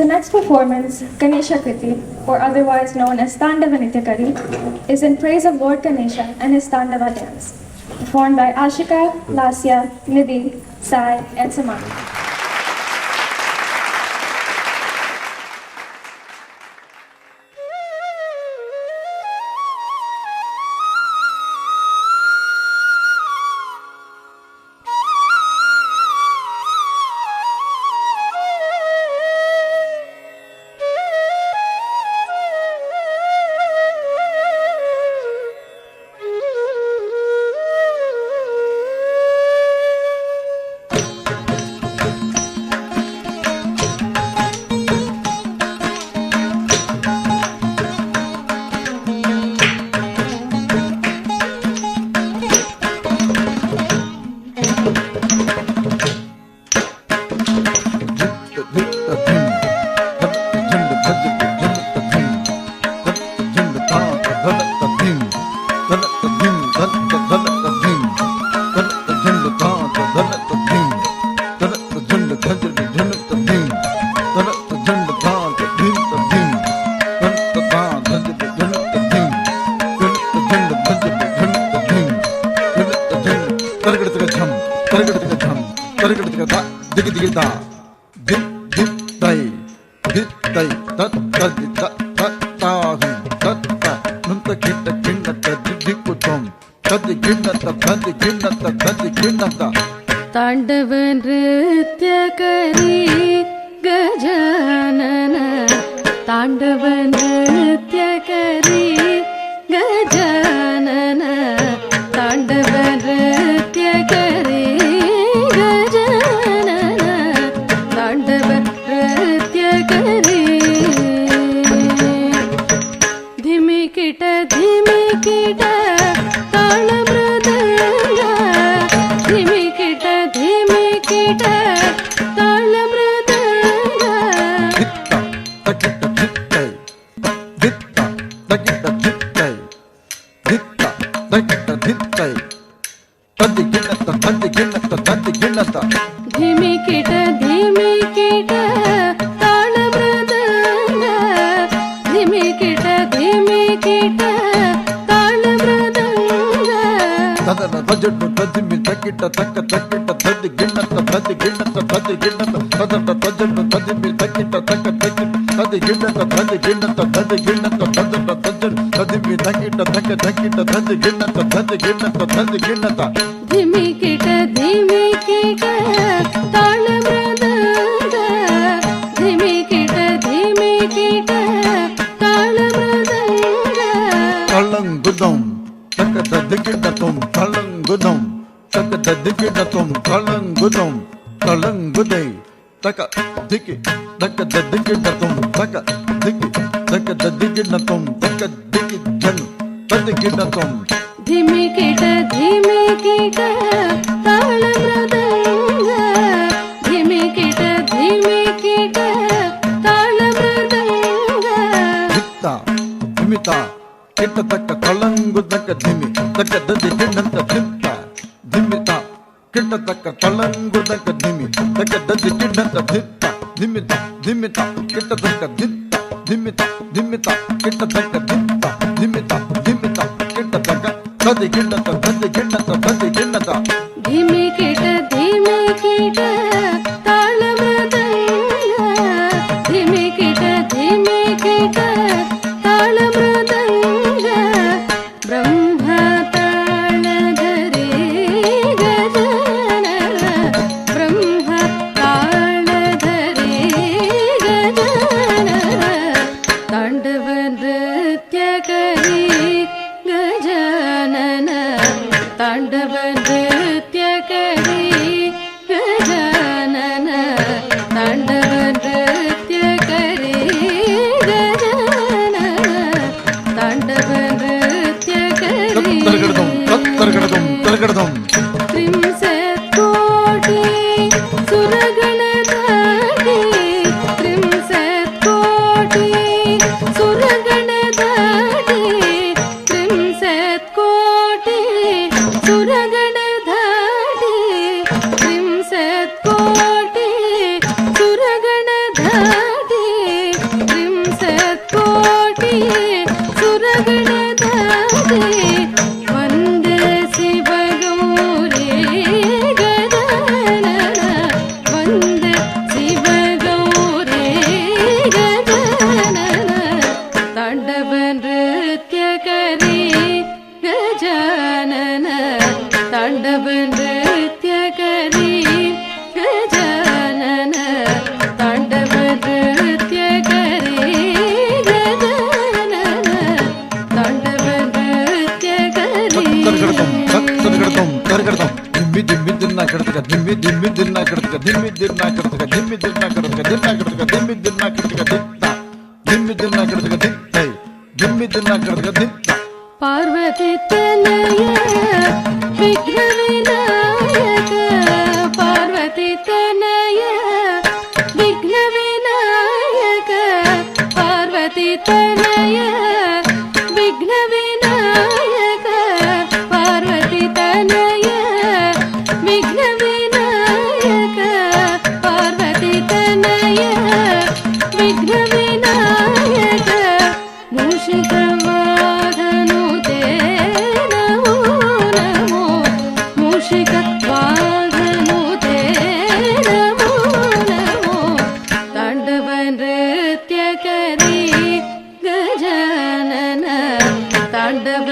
The next performance, Ganesha Kriti, or otherwise known as Tandava Nityakari, is in praise of Lord Ganesha and his Tandava dance, performed by Ashika, Lasya, Nidhi, Sai, and Samani. तांडव नृत्य करी गजानन तांडव नृत्य करी गजानन तांडव नृत्य करी गजानन तांडव नृत्य करी धिमिकिट धिमिकिट ताळ मृदंग धिमिकिट धिमिकिट ताळ मृदंग धिमिकिट धिमिकिट ताळ मृदंग धिमिकिट धिमिकिट ताळ मृदंग तदन तजड्डु तदिमि तकिट तक तकिट तदि गिण्णत तदि गिण्णत तदि गिण्णत तदन तजड्डु तदिमि तकिट तक तकिट तदि गिण्णत तदि गिण्णत तदि गिण्णत तदन तजड्डु तदिमि तकिट तक तकिट तदि गिण्णत तदि गिण्णत तदि गिण्णत धिमिकिट धिमिकिट ताळ मृदंग धिमिकिट धिमिकिट ताळ मृदंग तळंगुदं तक तदिगिण्णतं तळंगुदं तक तदिगिण्णतं तळंगुदं तळंगुदै तक दिकि तक तदिगिण्णतं तक दिकि तक तदिगिण्णतं तक दिकि जन तदिगिण्णतं धिमिकिट धिमिकिट ताळ मृदंग धिमिकिट धिमिकिट ताळ मृदंग धित्ता धिमिता किट तक तळंगु तक धिमि तक ददि गिण्णत धित्ता धिमिता किट तक तळंगु तक धिमि तक ददि गिण्णत धित्ता धिमिता धिमिता किट तक धित्ता धिमिता धिमिता किट तक धित्ता धिमिता धिमिता किट तक तदि गिण्णत तदि गिण्णत तदि गिण्णत धिमिकिट धिमिकिट ताळ मृदंग धिमिकिट धिमिकिट ताळ मृदंग ब्रह्म ताळधरे गजानन ब्रह्म ताळधरे गजानन तांडव नृत्य करी गजानन तांडव नृत्य करी ಕಡತಕ ಧಿಮ್ಮಿ ಧಿಮ್ಮಿ ದಿನ ಕಡತಕ ಧಿಮ್ಮಿ ದಿನ ಕಡತಕ ಧಿಮ್ಮಿ ದಿನ ಕಡತಕ ದಿನ ಕಡತಕ ಧಿಮ್ಮಿ ದಿನ ಕಡತಕ ದಿತ್ತ ಧಿಮ್ಮಿ ದಿನ ಕಡತಕ ದಿತ್ತೈ ಧಿಮ್ಮಿ ದಿನ ಕಡತಕ ದಿತ್ತ ಪಾರ್ವತಿ ತನಯ ವಿಘ್ನ ವಿನಾಯಕ ಪಾರ್ವತಿ ತನಯ ವಿಘ್ನ ವಿನಾಯಕ ಪಾರ್ವತಿ ತನಯ ವಿಘ್ನ ವಿನಾಯಕ ಪಾರ್ವತಿ ತನಯ ವಿಘ್ನ ವಿನಾಯಕ ಪಾರ್ವತಿ ತನಯ ವಿಘ್ನ ವಿನಾಯಕ ಮೂಷಿಕ ವಾಹನು ತೇ ನಮೋ ನಮೋ ಮೂಷಿಕ ವಾಹನು ತೇ ನಮೋ ನಮೋ ತಾಂಡವ ನೃತ್ಯ ಕರಿ ಗಜಾನನ ತಾಂಡವ